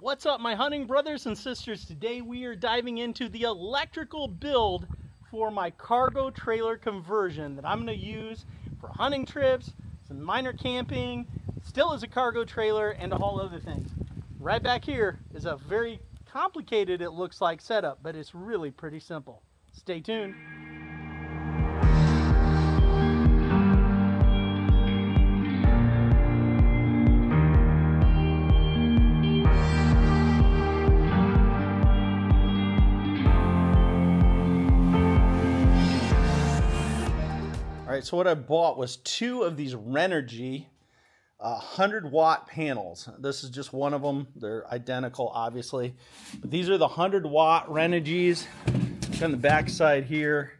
What's up, my hunting brothers and sisters? Today we are diving into the electrical build for my cargo trailer conversion that I'm going to use for hunting trips, some minor camping, still as a cargo trailer, and a whole other things. Right back here is a very complicated, it looks like, setup, but it's really pretty simple. Stay tuned. All right, so what I bought was two of these Renogy 100-watt panels. This is just one of them. They're identical, obviously. But these are the 100-watt Renogys. Look on the back side here.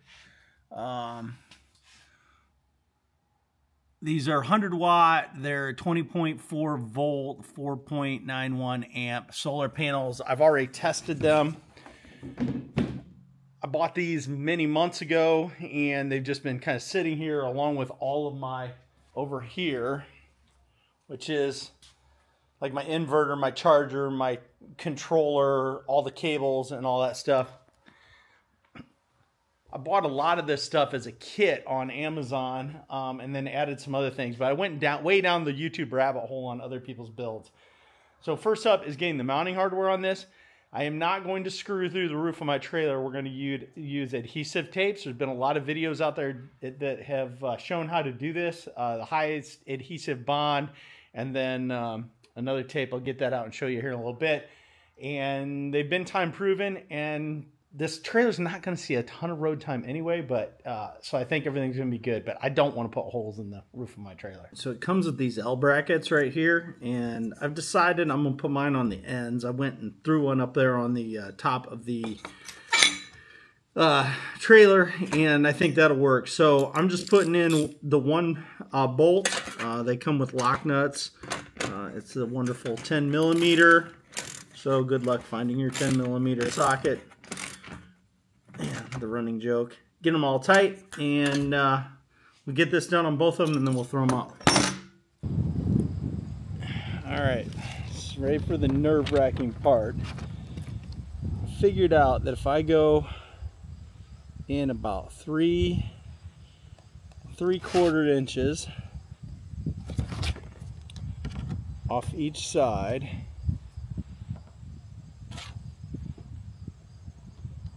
These are 100-watt. They're 20.4 volt, 4.91 amp solar panels. I've already tested them. I bought these many months ago, and they've just been kind of sitting here along with all of my over here, which is like my inverter, my charger, my controller, all the cables and all that stuff. I bought a lot of this stuff as a kit on Amazon, and then added some other things, but I went way down the YouTube rabbit hole on other people's builds. So first up is getting the mounting hardware on this. I am not going to screw through the roof of my trailer. We're going to use adhesive tapes. There's been a lot of videos out there that have shown how to do this. The highest adhesive bond, and then another tape. I'll get that out and show you here in a little bit. And they've been time proven, and this trailer's not going to see a ton of road time anyway, but so I think everything's going to be good, but I don't want to put holes in the roof of my trailer. So it comes with these L brackets right here, and I've decided I'm going to put mine on the ends. I went and threw one up there on the top of the trailer, and I think that'll work. So I'm just putting in the one bolt. They come with lock nuts. It's a wonderful 10mm, so good luck finding your 10mm socket. The running joke. Get them all tight, and we get this done on both of them, and then we'll throw them up. All right, it's ready for the nerve-wracking part. I figured out that if I go in about 3 3/4 inches off each side,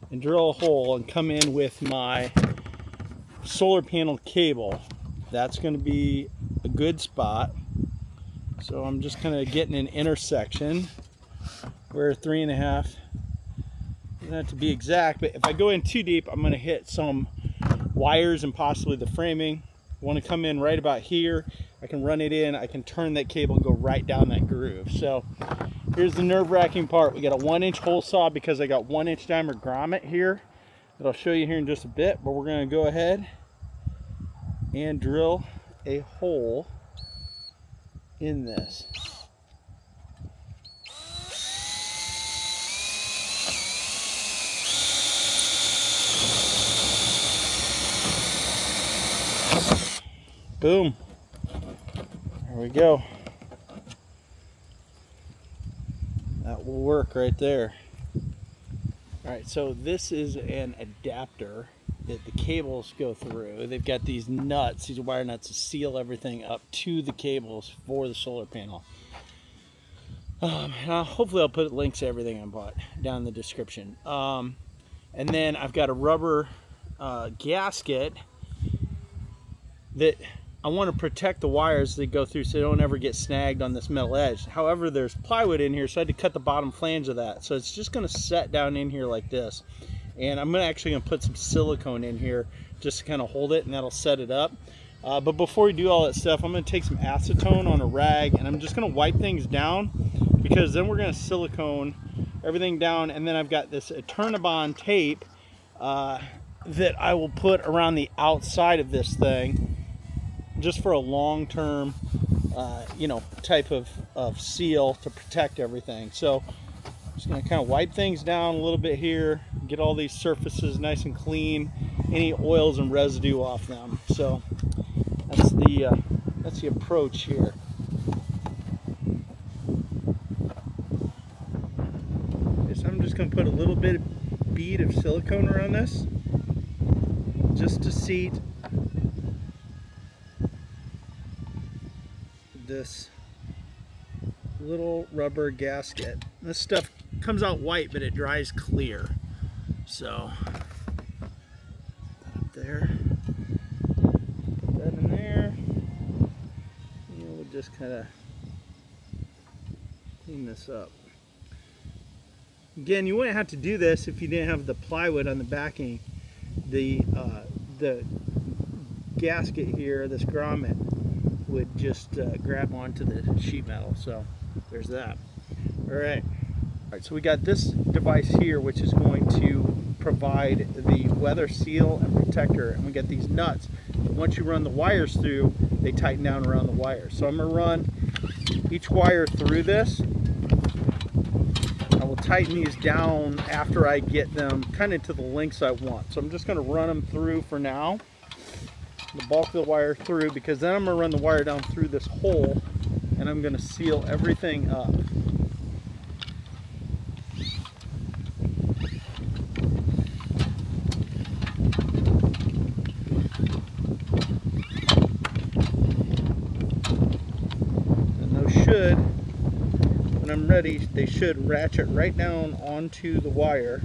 and drill a hole and come in with my solar panel cable, that's going to be a good spot. So I'm just kind of getting an intersection where 3.5, not to be exact, but if I go in too deep, I'm going to hit some wires and possibly the framing. I want to come in right about here. I can run it in, I can turn that cable and go right down that groove. So here's the nerve-wracking part. We got a 1-inch hole saw because I got 1-inch diameter grommet here that I'll show you here in just a bit, but we're going to go ahead and drill a hole in this. Boom. There we go. That will work right there. Alright, so this is an adapter that the cables go through. They've got these nuts, these wire nuts, to seal everything up to the cables for the solar panel. Hopefully I'll put links to everything I bought down in the description. And then I've got a rubber gasket that I want to protect the wires that go through so they don't ever get snagged on this metal edge. However, there's plywood in here, so I had to cut the bottom flange of that. So it's just going to set down in here like this. And I'm actually going to put some silicone in here just to kind of hold it, and that'll set it up. But before we do all that stuff, I'm going to take some acetone on a rag, and I'm just going to wipe things down, because then we're going to silicone everything down. And then I've got this Eternabond tape that I will put around the outside of this thing, just for a long-term, you know, type of seal to protect everything. So I'm just going to kind of wipe things down a little bit here, get all these surfaces nice and clean, any oils and residue off them. So that's the approach here. I'm just going to put a little bit of bead of silicone around this just to seat this little rubber gasket. This stuff comes out white, but it dries clear. So up there, put that in there. And we'll just kind of clean this up. Again, you wouldn't have to do this if you didn't have the plywood on the backing. The gasket here, this grommet, would just grab onto the sheet metal. So there's that. All right, so we got this device here, which is going to provide the weather seal and protector, and we got these nuts. Once you run the wires through, they tighten down around the wires. So I'm going to run each wire through this. I will tighten these down after I get them kind of to the lengths I want. So I'm just going to run them through for now, the bulk of the wire through, because then I'm going to run the wire down through this hole and I'm going to seal everything up. And those should, when I'm ready, they should ratchet right down onto the wire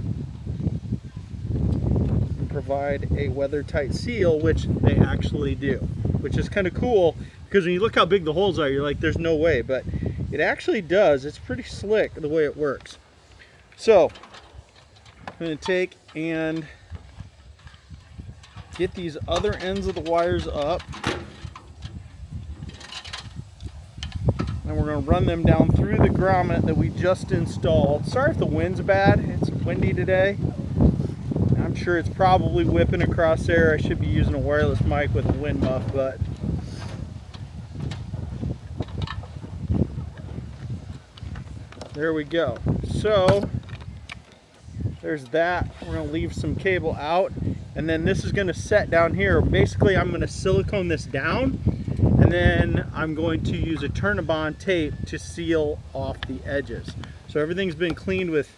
and provide a weather-tight seal, which they actually do, which is kind of cool, because when you look how big the holes are, you're like, there's no way, but it actually does. It's pretty slick the way it works. So I'm going to take and get these other ends of the wires up, and we're going to run them down through the grommet that we just installed. Sorry if the wind's bad. It's windy today. I'm sure it's probably whipping across there. I should be using a wireless mic with a wind muff, but there we go. So there's that. We're going to leave some cable out, and then this is going to set down here. Basically, I'm going to silicone this down, and then I'm going to use a Turnabond tape to seal off the edges. So everything's been cleaned with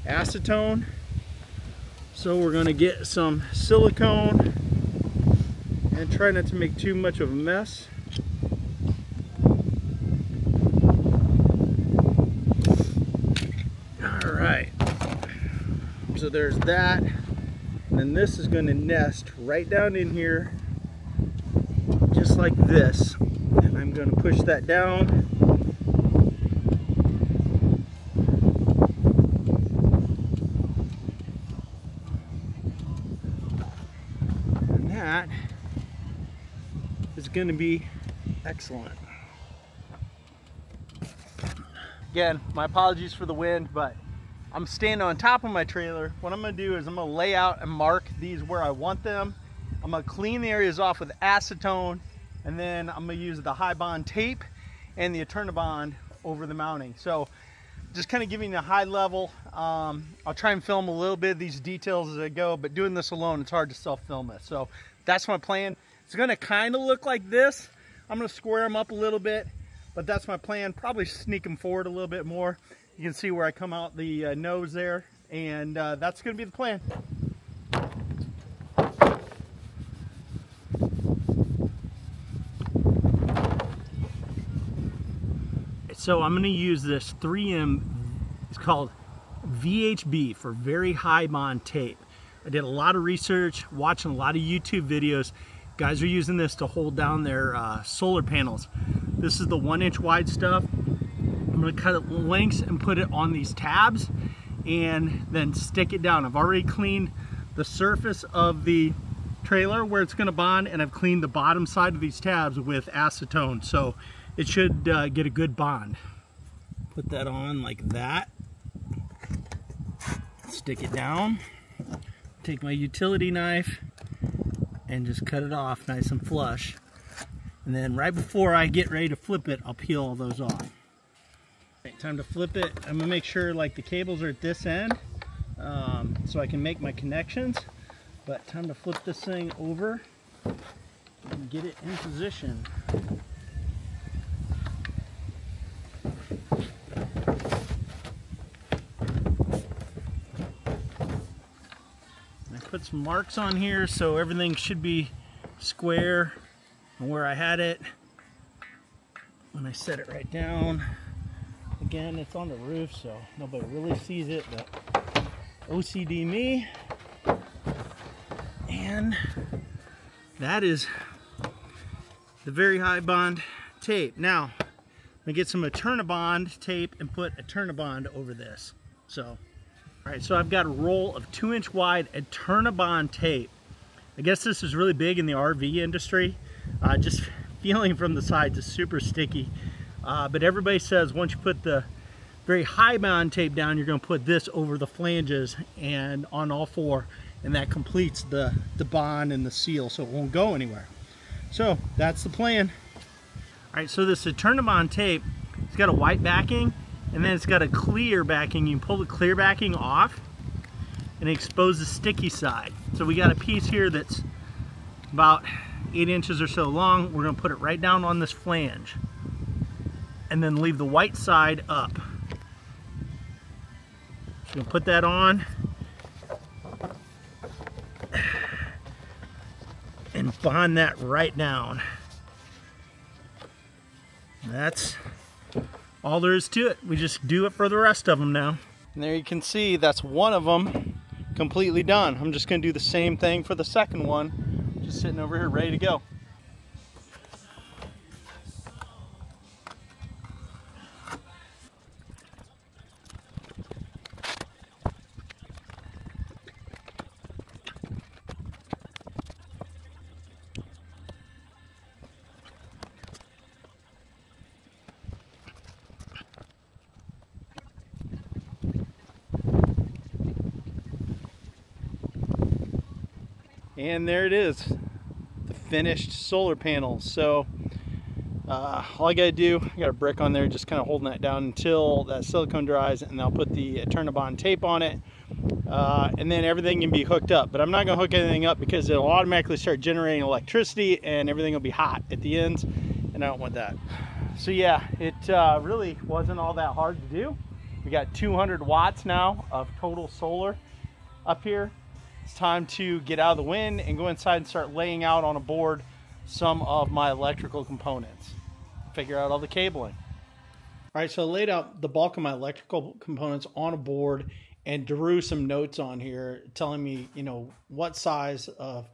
acetone. So we're going to get some silicone and try not to make too much of a mess. All right. So there's that. And then this is going to nest right down in here, just like this. And I'm going to push that down. And that is going to be excellent. Again, my apologies for the wind, but I'm standing on top of my trailer. What I'm going to do is I'm going to lay out and mark these where I want them. I'm going to clean the areas off with acetone, and then I'm going to use the high bond tape and the Turnabond over the mounting. So just kind of giving you a high level. I'll try and film a little bit of these details as I go, but doing this alone, it's hard to self-film it. So that's my plan. It's going to kind of look like this. I'm going to square them up a little bit, but that's my plan. Probably sneak them forward a little bit more. You can see where I come out the nose there, and that's going to be the plan. So I'm going to use this 3M, it's called VHB, for very high bond tape. I did a lot of research, watching a lot of YouTube videos. Guys are using this to hold down their solar panels. This is the 1-inch wide stuff. I'm going to cut it lengths and put it on these tabs and then stick it down. I've already cleaned the surface of the trailer where it's going to bond, and I've cleaned the bottom side of these tabs with acetone, so it should get a good bond. Put that on like that. Stick it down. Take my utility knife and just cut it off nice and flush. And then right before I get ready to flip it, I'll peel all those off. Right, time to flip it. I'm gonna make sure like the cables are at this end so I can make my connections. But time to flip this thing over and get it in position. put some marks on here so everything should be square and where I had it when I set it right down. Again, it's on the roof, so nobody really sees it, but OCD me. And that is the very high bond tape. Now, I'm gonna get some Eternabond tape and put Eternabond over this. So, all right, so I've got a roll of 2-inch wide Eternabond tape. I guess this is really big in the RV industry. Just feeling from the sides is super sticky. But everybody says once you put the very high bond tape down, you're gonna put this over the flanges and on all four, and that completes the bond and the seal so it won't go anywhere. So that's the plan. All right, so this Eternabond tape, it's got a white backing and then it's got a clear backing. You can pull the clear backing off and expose the sticky side. So we got a piece here that's about 8 inches or so long. We're gonna put it right down on this flange and then leave the white side up. So we'll put that on and bond that right down. That's all there is to it. We just do it for the rest of them now. And there you can see that's one of them completely done. I'm just gonna do the same thing for the second one. Just sitting over here ready to go. And there it is, the finished solar panels. So all I gotta do, I got a brick on there just kind of holding that down until that silicone dries, and I'll put the Eternabond tape on it, and then everything can be hooked up. But I'm not gonna hook anything up because it'll automatically start generating electricity and everything will be hot at the ends, and I don't want that. So yeah, it really wasn't all that hard to do. We got 200 watts now of total solar up here. It's time to get out of the wind and go inside and start laying out on a board some of my electrical components. Figure out all the cabling. All right, so I laid out the bulk of my electrical components on a board and drew some notes on here telling me, you know, what size of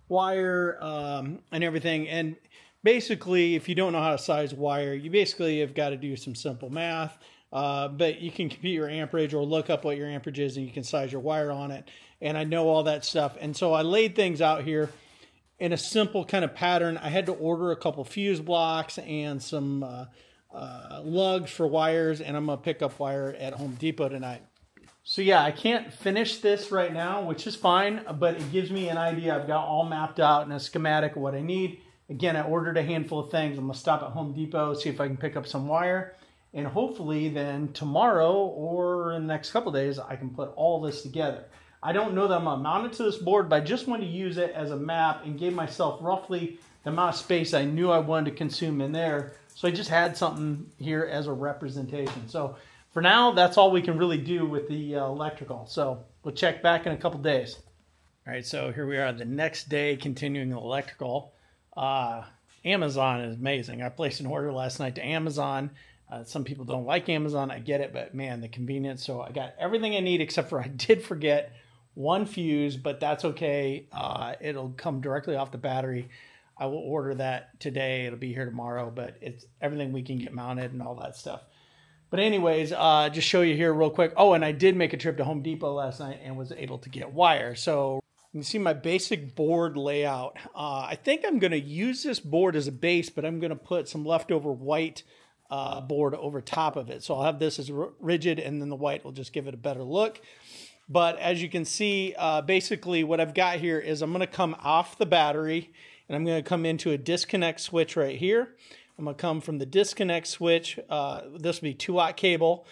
wire and everything. And basically, if you don't know how to size wire, you basically have got to do some simple math. But you can compute your amperage or look up what your amperage is and you can size your wire on it. And I know all that stuff. And so I laid things out here in a simple kind of pattern. I had to order a couple fuse blocks and some lugs for wires, and I'm gonna pick up wire at Home Depot tonight. So yeah, I can't finish this right now, which is fine, but it gives me an idea. I've got all mapped out in a schematic of what I need. Again, I ordered a handful of things. I'm gonna stop at Home Depot, see if I can pick up some wire. And hopefully then tomorrow or in the next couple days, I can put all this together. I don't know that I'm gonna mount it to this board, but I just wanted to use it as a map and gave myself roughly the amount of space I knew I wanted to consume in there. So I just had something here as a representation. So for now, that's all we can really do with the electrical. So we'll check back in a couple days. All right, so here we are the next day continuing the electrical. Amazon is amazing. I placed an order last night to Amazon. Some people don't like Amazon, I get it, but man, the convenience. So I got everything I need except for I did forget one fuse, but that's okay. It'll come directly off the battery. I will order that today. It'll be here tomorrow, but it's everything we can get mounted and all that stuff. But anyways, just show you here real quick. Oh, and I did make a trip to Home Depot last night and was able to get wire. So you can see my basic board layout. I think I'm going to use this board as a base, but I'm going to put some leftover white board over top of it. So I'll have this as rigid, and then the white will just give it a better look. But as you can see, basically what I've got here is I'm going to come off the battery and I'm going to come into a disconnect switch right here. I'm going to come from the disconnect switch, this will be 2-watt cable,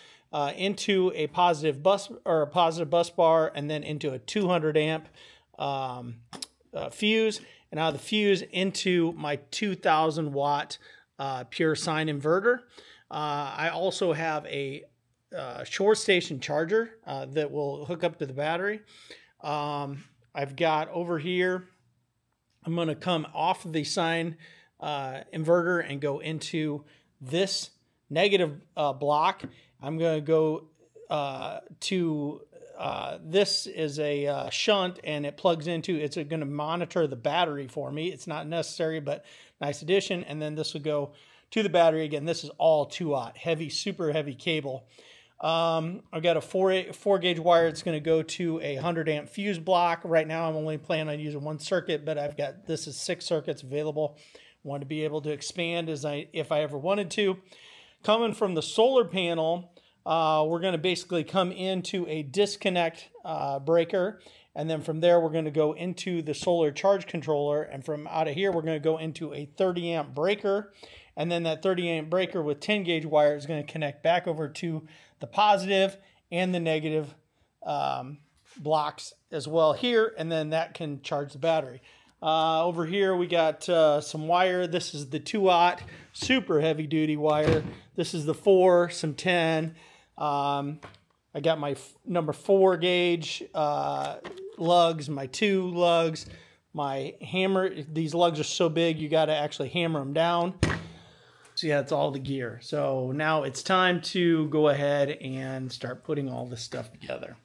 into a positive bus or a positive bus bar, and then into a 200 amp fuse, and out of the fuse into my 2000 watt pure sine inverter. I also have a shore station charger that will hook up to the battery. I've got over here, I'm going to come off of the sine inverter and go into this negative block. I'm going to go to this is a shunt, and it plugs into, it's going to monitor the battery for me. It's not necessary, but nice addition. And then this will go to the battery. Again, this is all 2-aught, heavy, super heavy cable. I've got a 4 gauge wire. It's going to go to a 100 amp fuse block. Right now, I'm only planning on using 1 circuit, but I've got, this is 6 circuits available. Want to be able to expand if I ever wanted to. Coming from the solar panel, we're going to basically come into a disconnect breaker, and then from there we're going to go into the solar charge controller, and from out of here we're going to go into a 30 amp breaker, and then that 30 amp breaker with 10 gauge wire is going to connect back over to the positive and the negative blocks as well here, and then that can charge the battery. Over here we got some wire. This is the 2-aught super heavy duty wire. This is the 4, some 10. I got my number 4 gauge lugs, my 2 lugs, my hammer. These lugs are so big you got to actually hammer them down. So yeah, it's all the gear. So now it's time to go ahead and start putting all this stuff together.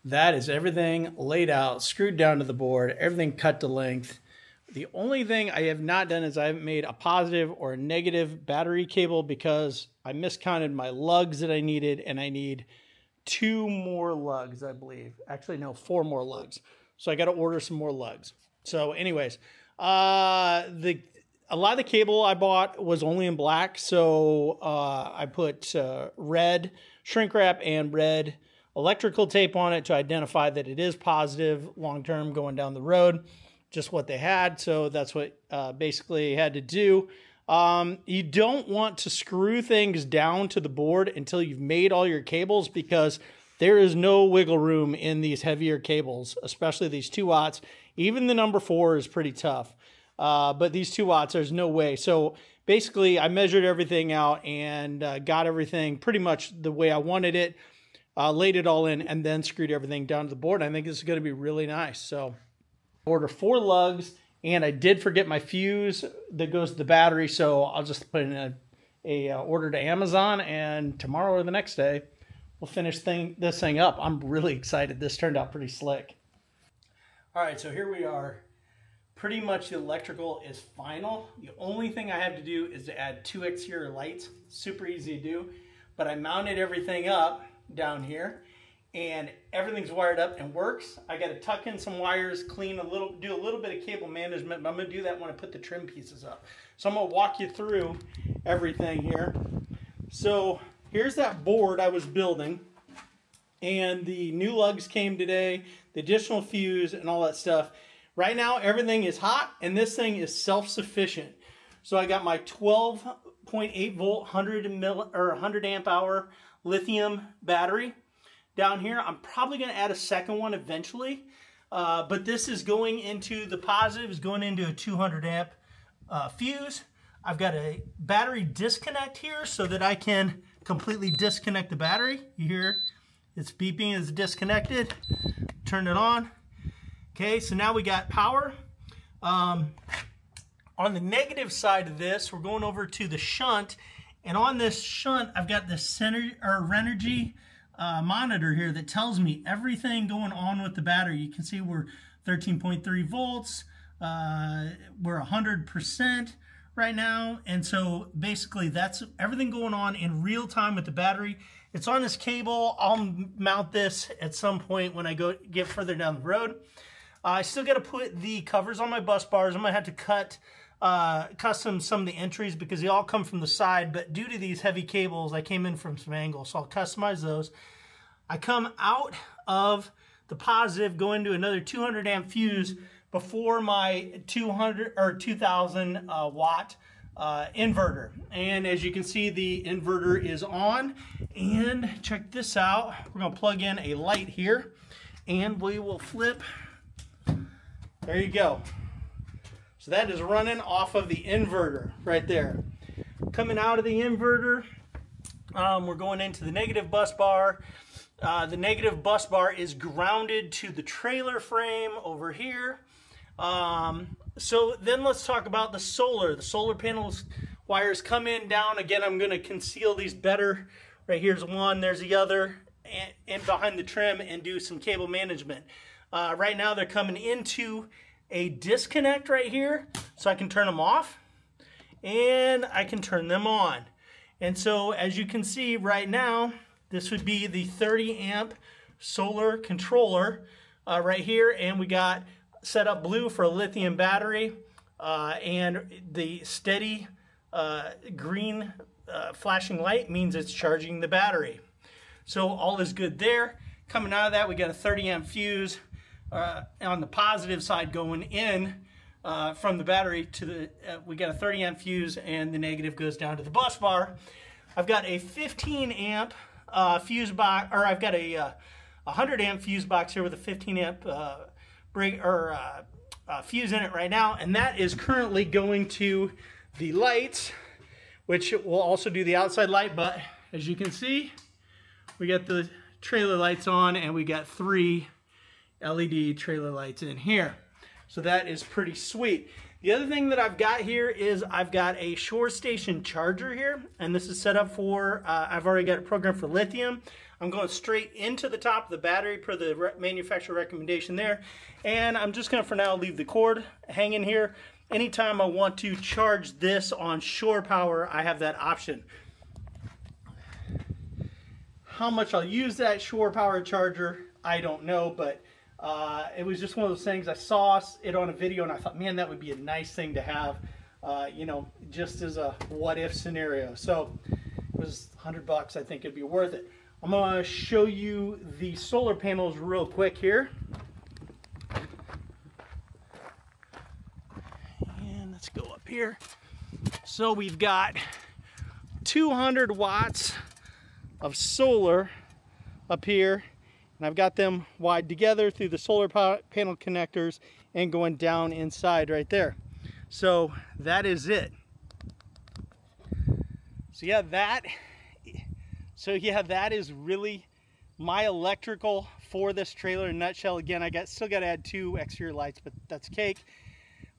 That is everything laid out, screwed down to the board, everything cut to length. The only thing I have not done is I haven't made a positive or a negative battery cable because I miscounted my lugs that I needed, and I need 2 more lugs, I believe. Actually, no, 4 more lugs. So I got to order some more lugs. So anyways, a lot of the cable I bought was only in black, so I put red shrink wrap and red electrical tape on it to identify that it is positive long-term going down the road, just what they had. So that's what basically had to do. You don't want to screw things down to the board until you've made all your cables, because there is no wiggle room in these heavier cables, especially these 2-aughts. Even the number 4 is pretty tough, but these 2-aughts, there's no way. So basically I measured everything out and got everything pretty much the way I wanted it. Laid it all in, and then screwed everything down to the board. I think this is going to be really nice. So order 4 lugs, and I did forget my fuse that goes to the battery, so I'll just put in a order to Amazon, and tomorrow or the next day we'll finish this thing up. I'm really excited. This turned out pretty slick. All right, so here we are. Pretty much the electrical is final. The only thing I have to do is to add 2 exterior lights. Super easy to do, but I mounted everything up down here, and everything's wired up and works. I got to tuck in some wires, clean a little, do a little bit of cable management, but I'm going to do that when I put the trim pieces up. So I'm going to walk you through everything here. So here's that board I was building, and the new lugs came today, the additional fuse and all that stuff. Right now everything is hot, and this thing is self-sufficient. So I got my 12.8 volt 100 amp hour lithium battery down here. I'm probably going to add a second one eventually, but this is going into the positive, is going into a 200 amp fuse. I've got a battery disconnect here so that I can completely disconnect the battery. You hear it's beeping, it's disconnected. Turn it on. Okay, so now we got power. On the negative side of this, we're going over to the shunt. And on this shunt, I've got this Synergy monitor here that tells me everything going on with the battery. You can see we're 13.3 volts, we're 100%, right now, and so basically that's everything going on in real time with the battery. It's on this cable. I'll mount this at some point when I get further down the road. I still got to put the covers on my bus bars. I'm gonna have to cut custom some of the entries because they all come from the side, but due to these heavy cables I came in from some angles, so I'll customize those. I come out of the positive, go into another 200 amp fuse before my 200 or 2000 watt inverter. And as you can see, the inverter is on. And check this out. We're going to plug in a light here and we will flip. There you go. So that is running off of the inverter right there. Coming out of the inverter, we're going into the negative bus bar. The negative bus bar is grounded to the trailer frame over here. So then let's talk about the solar. The solar panels wires come in down. Again, I'm going to conceal these better. Right here's one, there's the other, and behind the trim, and do some cable management. Right now they're coming into a disconnect right here, so I can turn them off and I can turn them on. And so as you can see right now, this would be the 30 amp solar controller right here, and we got set up blue for a lithium battery, and the steady green flashing light means it's charging the battery. So all is good there. Coming out of that, we got a 30 amp fuse on the positive side going in from the battery to the, we got a 30 amp fuse, and the negative goes down to the bus bar. I've got a 15 amp fuse box, or I've got a 100 amp fuse box here with a 15 amp fuse in it right now, and that is currently going to the lights, which will also do the outside light. But as you can see, we got the trailer lights on, and we got 3 LED trailer lights in here. So that is pretty sweet. The other thing that I've got here is I've got a shore station charger here, and this is set up for, I've already got a program for lithium. I'm going straight into the top of the battery per the manufacturer recommendation there. And I'm just going to, for now, leave the cord hanging here. Anytime I want to charge this on shore power, I have that option. How much I'll use that shore power charger, I don't know, but it was just one of those things. I saw it on a video and I thought, man, that would be a nice thing to have, you know, just as a what if scenario. So it was $100 bucks. I think it'd be worth it. I'm going to show you the solar panels real quick here. And let's go up here. So we've got 200 watts of solar up here, and I've got them wired together through the solar panel connectors and going down inside right there. So that is it. So yeah, that is really my electrical for this trailer in a nutshell. Again, still got to add 2 exterior lights, but that's cake.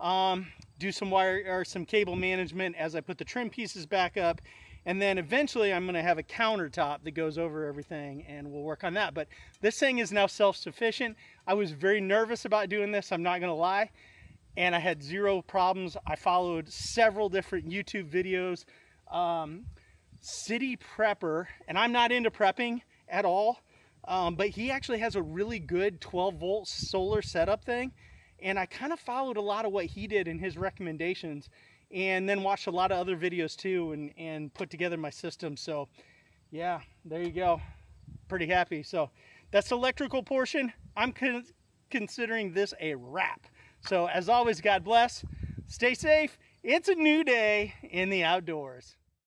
Do some wire or some cable management as I put the trim pieces back up, and then eventually I'm going to have a countertop that goes over everything, and we'll work on that. But this thing is now self-sufficient. I was very nervous about doing this, I'm not going to lie, and I had 0 problems. I followed several different YouTube videos. City Prepper, and I'm not into prepping at all, but he actually has a really good 12-volt solar setup thing, and I kind of followed a lot of what he did in his recommendations, and then watched a lot of other videos too, and put together my system. So yeah, there you go. Pretty happy. So that's the electrical portion. I'm considering this a wrap. So as always, God bless, stay safe. It's a new day in the outdoors.